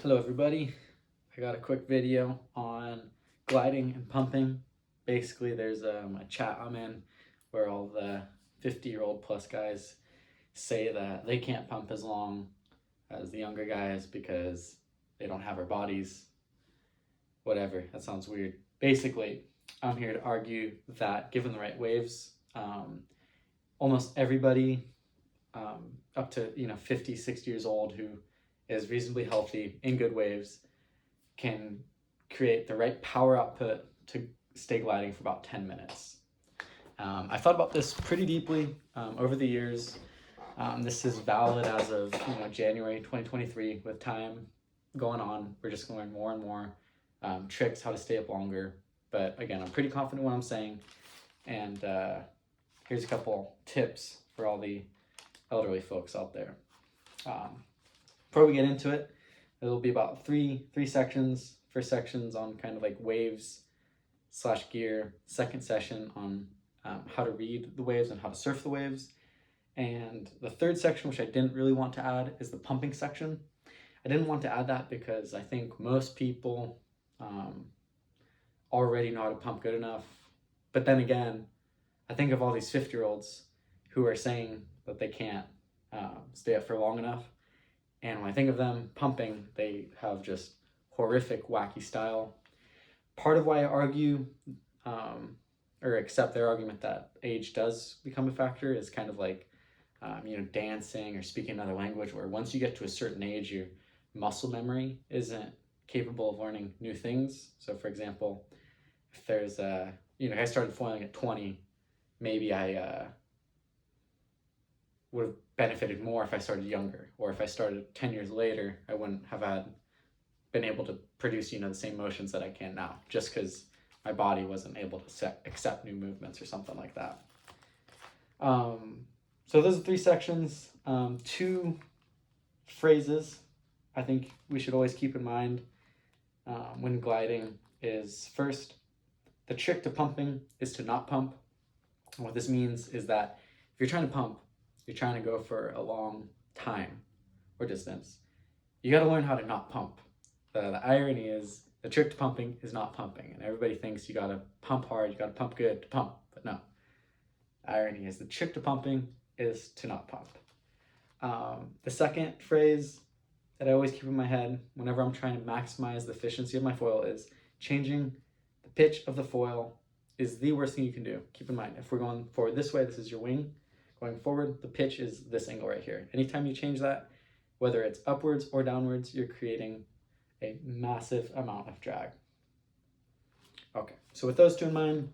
Hello everybody, I got a quick video on gliding and pumping. Basically there's a chat I'm in where all the 50-year-old plus guys say that they can't pump as long as the younger guys because they don't have our bodies. Whatever, that sounds weird. Basically, I'm here to argue that given the right waves, almost everybody up to 50, 60 years old who is reasonably healthy in good waves can create the right power output to stay gliding for about 10 minutes. I thought about this pretty deeply over the years. This is valid as of January 2023. With time going on, we're just going to learn more and more tricks how to stay up longer. But again, I'm pretty confident in what I'm saying, and here's a couple tips for all the elderly folks out there. Before we get into it, it'll be about three sections. First section's on kind of like waves / gear. Second session on how to read the waves and how to surf the waves. And the third section, which I didn't really want to add, is the pumping section. I didn't want to add that because I think most people already know how to pump good enough. But then again, I think of all these 50-year-olds who are saying that they can't stay up for long enough. And when I think of them pumping, they have just horrific, wacky style. Part of why I argue or accept their argument that age does become a factor is kind of like dancing or speaking another language, where once you get to a certain age, your muscle memory isn't capable of learning new things. So for example, if there's I started foiling at 20, maybe I would have benefited more if I started younger, or if I started 10 years later, I wouldn't have been able to produce the same motions that I can now, just because my body wasn't able to accept new movements or something like that. So those are three sections. Two phrases I think we should always keep in mind when gliding is, first, the trick to pumping is to not pump. And what this means is that if you're trying to pump, you're trying to go for a long time or distance, you got to learn how to not pump. The irony is the trick to pumping is not pumping, and everybody thinks you got to pump hard, you got to pump good to pump, but no. The irony is the trick to pumping is to not pump. The second phrase that I always keep in my head whenever I'm trying to maximize the efficiency of my foil is changing the pitch of the foil is the worst thing you can do. Keep in mind, if we're going forward this way, this is your wing. Going forward, the pitch is this angle right here. Anytime you change that, whether it's upwards or downwards, you're creating a massive amount of drag. Okay, so with those two in mind,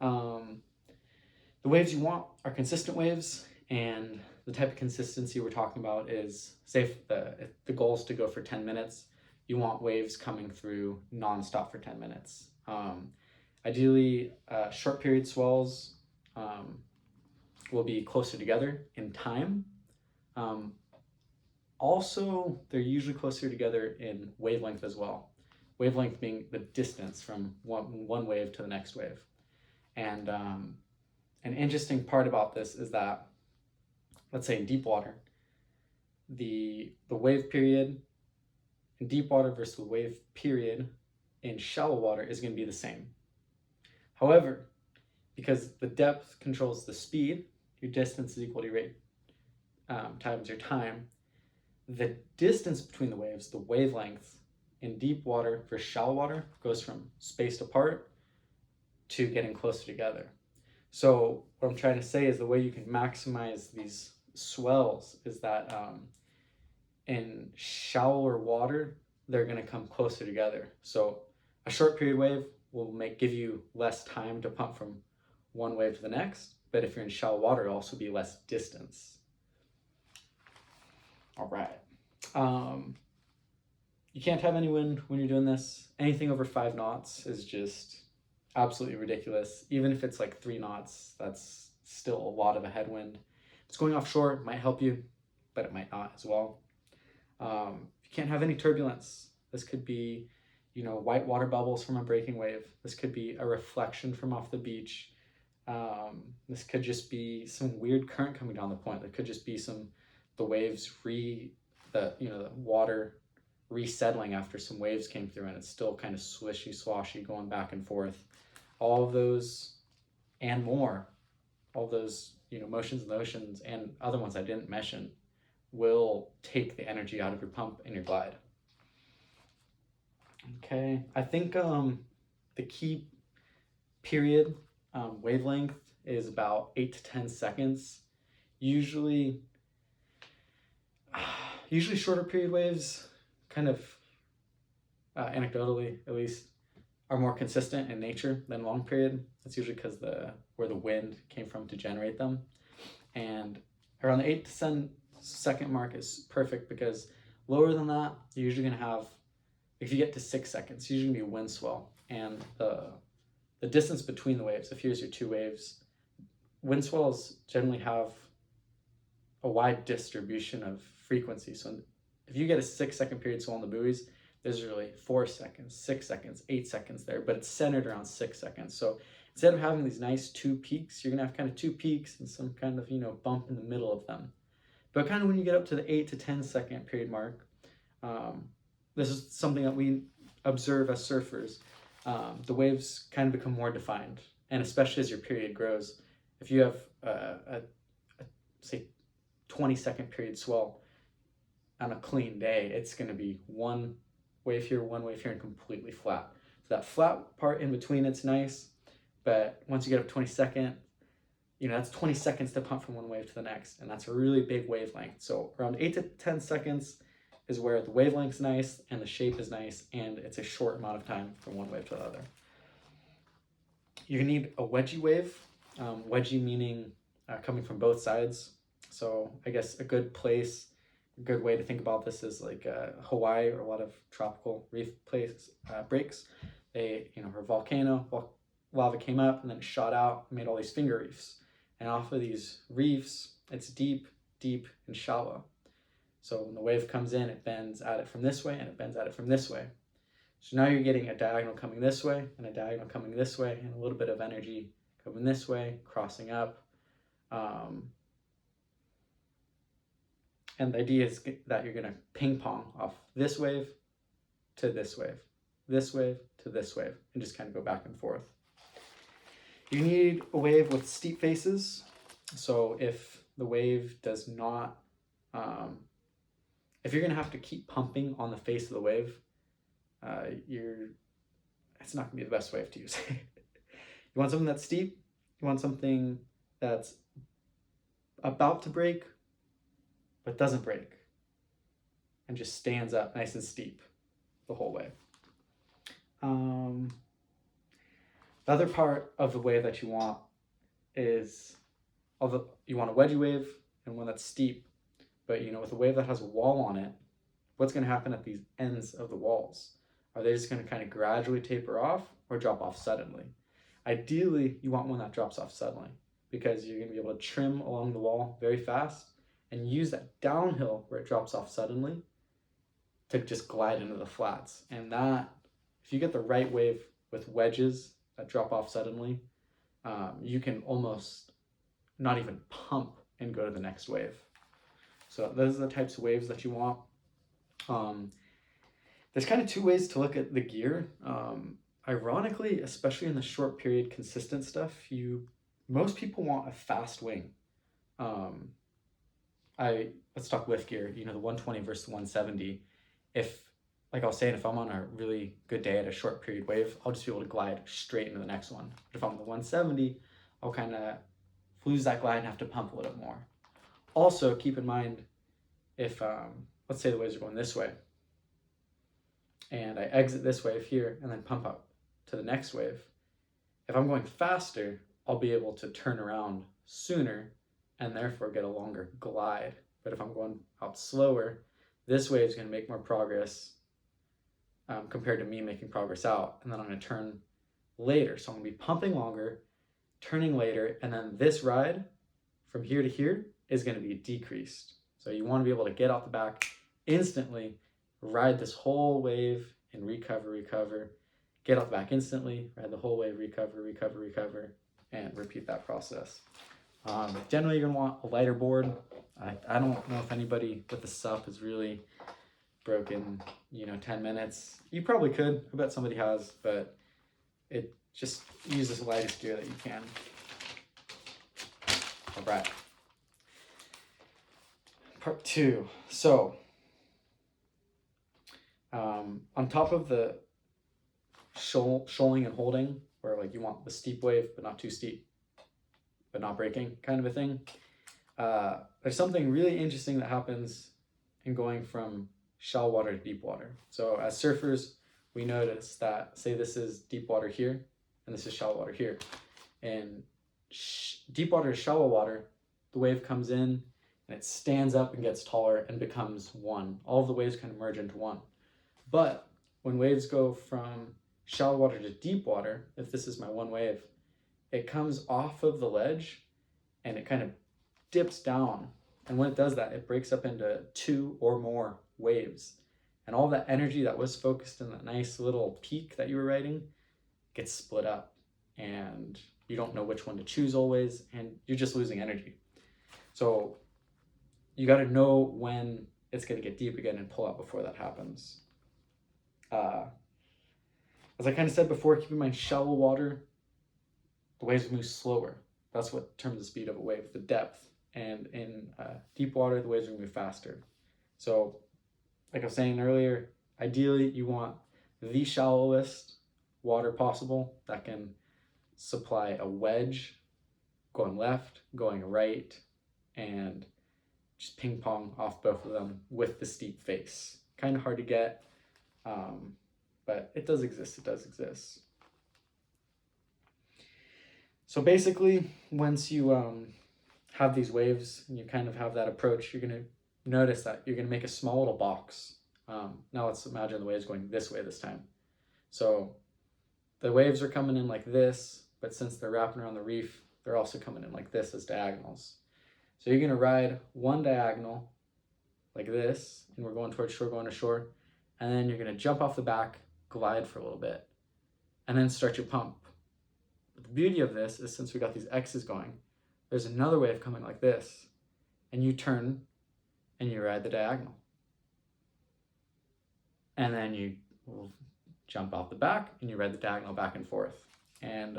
the waves you want are consistent waves, and the type of consistency we're talking about is, say if the goal is to go for 10 minutes, you want waves coming through nonstop for 10 minutes. Ideally, short period swells will be closer together in time. Also, they're usually closer together in wavelength as well. Wavelength being the distance from one wave to the next wave. And an interesting part about this is that, let's say in deep water, the wave period in deep water versus the wave period in shallow water is going to be the same. However, because the depth controls the speed, your distance is equal to your rate times your time. The distance between the waves, the wavelength, in deep water versus shallow water goes from spaced apart to getting closer together. So what I'm trying to say is the way you can maximize these swells is that in shallower water, they're going to come closer together. So a short period wave will give you less time to pump from one wave to the next, but if you're in shallow water, it'll also be less distance. All right. You can't have any wind when you're doing this. Anything over 5 knots is just absolutely ridiculous. Even if it's like 3 knots, that's still a lot of a headwind. If it's going offshore, it might help you, but it might not as well. You can't have any turbulence. This could be, white water bubbles from a breaking wave. This could be a reflection from off the beach. This could just be some weird current coming down the point. There could just be the waves the water resettling after some waves came through and it's still kind of swishy swashy going back and forth. All of those and more, all those, you know, motions and oceans and other ones I didn't mention will take the energy out of your pump and your glide. Okay, I think the key period wavelength is about 8 to 10 seconds. Usually shorter period waves, kind of anecdotally at least, are more consistent in nature than long period. That's usually because where the wind came from to generate them. And around the 8 to 10 second mark is perfect, because lower than that, you're usually going to have, if you get to 6 seconds, you're usually going to be a wind swell. And the distance between the waves, if here's your two waves, wind swells generally have a wide distribution of frequency. So if you get a 6 second period swell on the buoys, there's really 4 seconds, 6 seconds, 8 seconds there, but it's centered around 6 seconds. So instead of having these nice two peaks, you're gonna have kind of two peaks and some kind of, you know, bump in the middle of them. But kind of when you get up to the 8 to 10 second period mark, this is something that we observe as surfers. The waves kind of become more defined, and especially as your period grows. If you have a say 20-second period swell on a clean day, it's going to be one wave here, and completely flat. So that flat part in between, it's nice, but once you get up 20-second, you know, that's 20 seconds to pump from one wave to the next, and that's a really big wavelength. So around 8 to 10 seconds is where the wavelength's nice and the shape is nice, and it's a short amount of time from one wave to the other. You need a wedgie wave. Wedgie meaning coming from both sides. So I guess a good place, a good way to think about this is like Hawaii, or a lot of tropical reef breaks. They, you know, her volcano, lava came up and then it shot out and made all these finger reefs. And off of these reefs, it's deep, deep and shallow. So when the wave comes in, it bends at it from this way and it bends at it from this way. So now you're getting a diagonal coming this way and a diagonal coming this way, and a little bit of energy coming this way, crossing up. And the idea is that you're going to ping pong off this wave to this wave, this wave to this wave, and just kind of go back and forth. You need a wave with steep faces. So if the wave does not, if you're going to have to keep pumping on the face of the wave, it's not going to be the best wave to use. You want something that's steep. You want something that's about to break, but doesn't break, and just stands up nice and steep the whole way. The other part of the wave that you want is, you want a wedgie wave and one that's steep, but you know, with a wave that has a wall on it, what's going to happen at these ends of the walls? Are they just going to kind of gradually taper off or drop off suddenly? Ideally, you want one that drops off suddenly, because you're going to be able to trim along the wall very fast and use that downhill where it drops off suddenly to just glide into the flats. And that, if you get the right wave with wedges that drop off suddenly, you can almost not even pump and go to the next wave. So those are the types of waves that you want. There's kind of two ways to look at the gear. Ironically, especially in the short period consistent stuff, most people want a fast wing. Let's talk lift gear, you know, the 120 versus the 170. Like I was saying, if I'm on a really good day at a short period wave, I'll just be able to glide straight into the next one. But if I'm on the 170, I'll kind of lose that glide and have to pump a little bit more. Also, keep in mind, if, let's say the waves are going this way, and I exit this wave here and then pump up to the next wave, if I'm going faster, I'll be able to turn around sooner and therefore get a longer glide. But if I'm going out slower, this wave is going to make more progress compared to me making progress out, and then I'm going to turn later. So I'm going to be pumping longer, turning later, and then this ride from here to here is going to be decreased. So you want to be able to get out the back instantly, ride this whole wave and recover, get out the back instantly, ride the whole wave, recover, and repeat that process. Generally, you're going to want a lighter board. I don't know if anybody with the SUP is really broke in, 10 minutes. You probably could. I bet somebody has, but it just uses the lightest gear that you can. All right. Part 2. So, on top of the shoaling and holding, where like you want the steep wave, but not too steep, but not breaking kind of a thing, there's something really interesting that happens in going from shallow water to deep water. So as surfers, we notice that, say this is deep water here, and this is shallow water here. And deep water to shallow water, the wave comes in, and it stands up and gets taller and becomes one. All of the waves kind of merge into one. But when waves go from shallow water to deep water, if this is my one wave, it comes off of the ledge and it kind of dips down. And when it does that, it breaks up into 2 or more waves. And all that energy that was focused in that nice little peak that you were riding gets split up. And you don't know which one to choose always, and you're just losing energy. So you got to know when it's going to get deep again and pull out before that happens. As I kind of said before, keep in mind shallow water, the waves move slower. That's what determines the speed of a wave, the depth. And in deep water, the waves will move faster. So like I was saying earlier, ideally you want the shallowest water possible that can supply a wedge going left, going right, and just ping pong off both of them with the steep face. Kind of hard to get, but it does exist. It does exist. So basically, once you have these waves and you kind of have that approach, you're going to notice that you're going to make a small little box. Now let's imagine the waves going this way this time. So the waves are coming in like this, but since they're wrapping around the reef, they're also coming in like this as diagonals. So you're going to ride one diagonal like this, and we're going towards shore, going to shore, and then you're going to jump off the back, glide for a little bit, and then start your pump. But the beauty of this is, since we got these X's going, there's another wave coming like this, and you turn and you ride the diagonal. And then you jump off the back and you ride the diagonal back and forth. And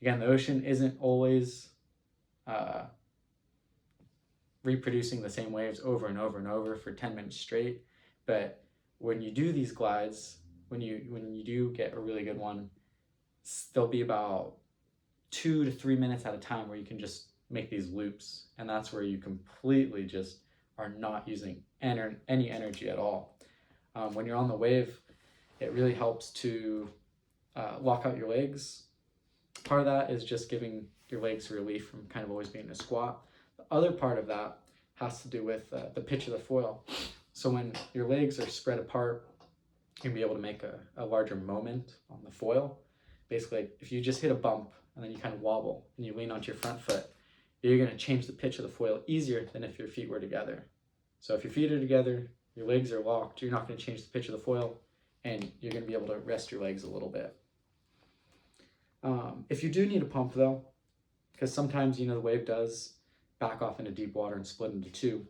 again, the ocean isn't always reproducing the same waves over and over and over for 10 minutes straight. But when you do these glides, when you do get a really good one, there'll be about 2 to 3 minutes at a time where you can just make these loops. And that's where you completely just are not using any energy at all. When you're on the wave, it really helps to lock out your legs. Part of that is just giving your legs relief from kind of always being in a squat. The other part of that has to do with the pitch of the foil. So when your legs are spread apart, you'll be able to make a larger moment on the foil. Basically, if you just hit a bump and then you kind of wobble and you lean onto your front foot, you're going to change the pitch of the foil easier than if your feet were together. So if your feet are together, your legs are locked, you're not going to change the pitch of the foil, and you're going to be able to rest your legs a little bit. If you do need a pump though, because sometimes the wave does back off into deep water and split into 2,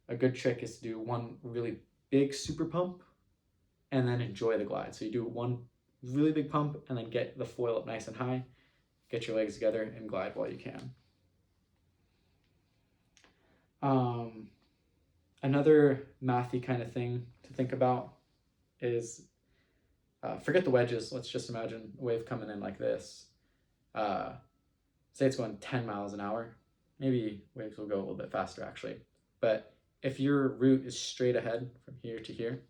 a good trick is to do one really big super pump and then enjoy the glide. So you do one really big pump and then get the foil up nice and high, get your legs together and glide while you can. Another mathy kind of thing to think about is, forget the wedges. Let's just imagine a wave coming in like this. Say it's going 10 miles an hour. Maybe waves will go a little bit faster actually. But if your route is straight ahead from here to here,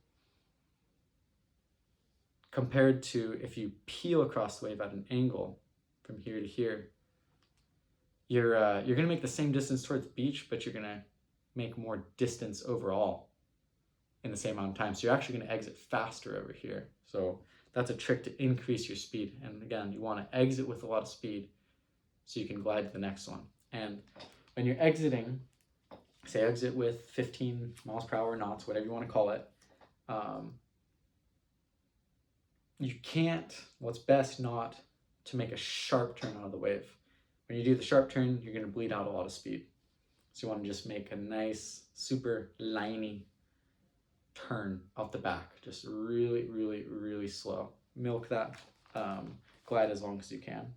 compared to if you peel across the wave at an angle from here to here, you're going to make the same distance towards the beach, but you're going to make more distance overall in the same amount of time. So you're actually going to exit faster over here. So that's a trick to increase your speed. And again, you want to exit with a lot of speed so you can glide to the next one. And when you're exiting, say exit with 15 miles per hour knots, whatever you want to call it, you can't, what's best not to make a sharp turn out of the wave. When you do the sharp turn, you're going to bleed out a lot of speed. So you want to just make a nice, super liney turn off the back, just really, really, really slow. Milk that glide as long as you can.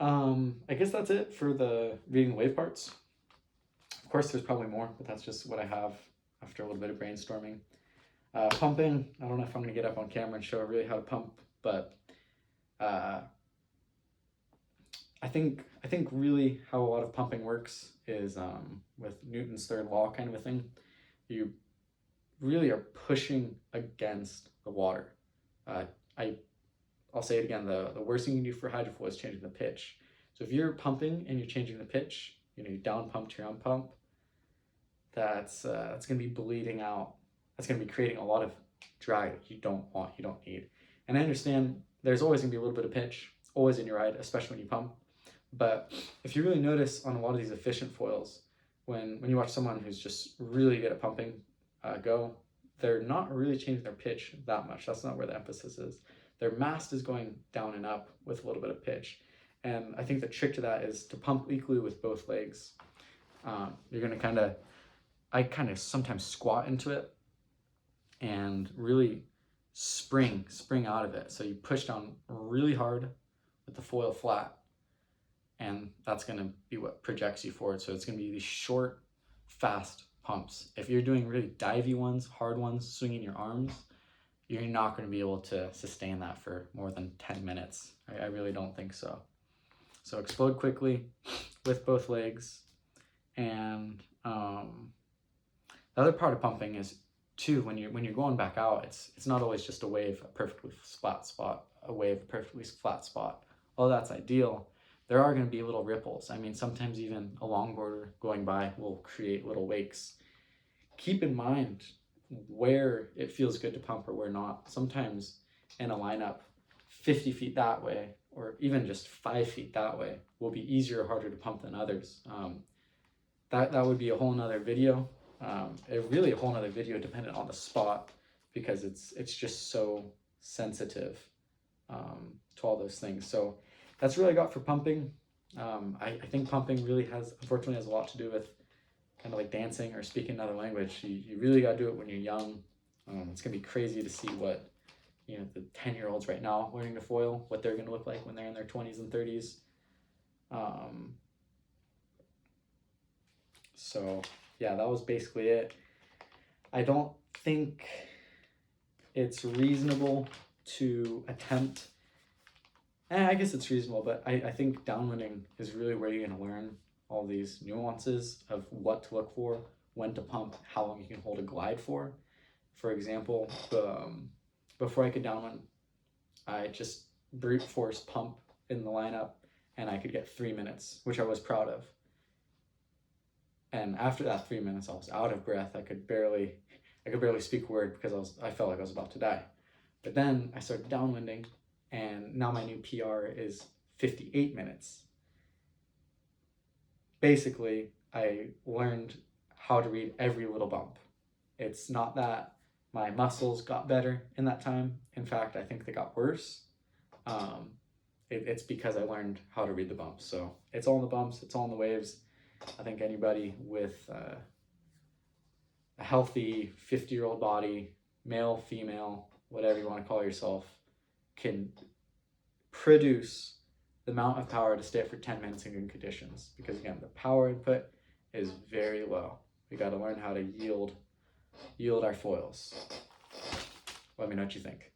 I guess that's it for the reading the wave parts. Of course, there's probably more, but that's just what I have after a little bit of brainstorming. Pumping, I don't know if I'm going to get up on camera and show really how to pump, but I think really how a lot of pumping works is with Newton's third law kind of a thing. You really are pushing against the water. I'll say it again, the worst thing you can do for hydrofoil is changing the pitch. So if you're pumping and you're changing the pitch, you down pump to your on pump, that's going to be bleeding out. That's going to be creating a lot of drag that you don't want, you don't need. And I understand there's always going to be a little bit of pitch, always in your ride, especially when you pump. But if you really notice on a lot of these efficient foils, when you watch someone who's just really good at pumping go, they're not really changing their pitch that much. That's not where the emphasis is. Their mast is going down and up with a little bit of pitch. And I think the trick to that is to pump equally with both legs. You're going to I kind of sometimes squat into it and really spring out of it. So you push down really hard with the foil flat, and that's going to be what projects you forward. So it's going to be these short, fast pumps. If you're doing really divey ones, hard ones, swinging your arms, you're not going to be able to sustain that for more than 10 minutes. I really don't think so. So explode quickly with both legs. And the other part of pumping is too, when you're going back out, it's not always just a wave, a perfectly flat spot, Although that's ideal, there are going to be little ripples. I mean, sometimes even a longboarder going by will create little wakes. Keep in mind where it feels good to pump or where not. Sometimes in a lineup, 50 feet that way, or even just 5 feet that way, will be easier or harder to pump than others. That would be a whole nother video. Really a whole nother video dependent on the spot, because it's just so sensitive to all those things. So that's really I got for pumping. I think pumping really unfortunately has a lot to do with kind of like dancing or speaking another language. You really got to do it when you're young. It's gonna be crazy to see what the 10-year-olds right now learning to foil, what they're gonna look like when they're in their 20s and 30s. So yeah, that was basically it. I don't think it's reasonable to attempt, I guess it's reasonable, but I think downwinding is really where you're going to learn all these nuances of what to look for, when to pump, how long you can hold a glide for. For example, before I could downwind, I just brute force pump in the lineup, and I could get 3 minutes, which I was proud of. And after that 3 minutes, I was out of breath. I could barely speak a word because I felt like I was about to die. But then I started downwinding, and now my new PR is 58 minutes. Basically, I learned how to read every little bump. It's not that my muscles got better in that time. In fact, I think they got worse. It's because I learned how to read the bumps. So it's all in the bumps, it's all in the waves. I think anybody with a healthy 50-year-old body, male, female, whatever you want to call yourself, can produce the amount of power to stay up for 10 minutes in good conditions. Because again, the power input is very low. We got to learn how to yield our foils. Let me know what you think.